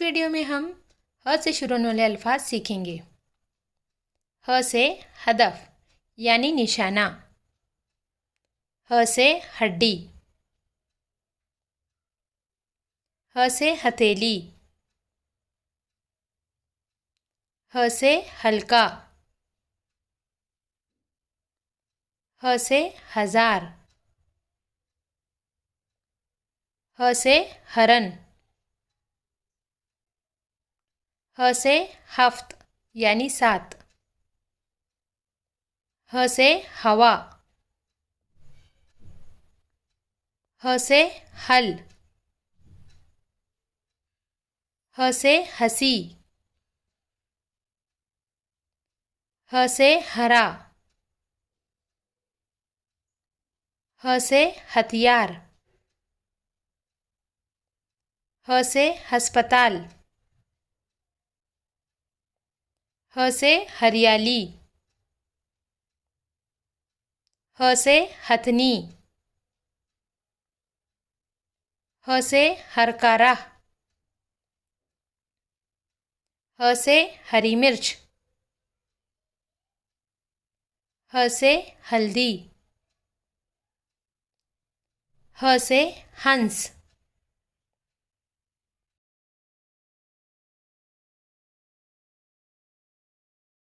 Video में हम ह से शुरू होने वाले अल्फाज सीखेंगे। ह से हदफ यानी निशाना। ह से हड्डी। ह से हथेली। ह से हल्का। ह से हजार। ह से हरन। ह से हफ्त यानी 7। ह से हवा। ह से हल। ह से हंसी। ह से हरा। ह से हथियार। ह से अस्पताल। ह से हरियाली। ह से हथनी। ह से हरकारा। ह से हरी मिर्च। ह से हल्दी। ह से हंस।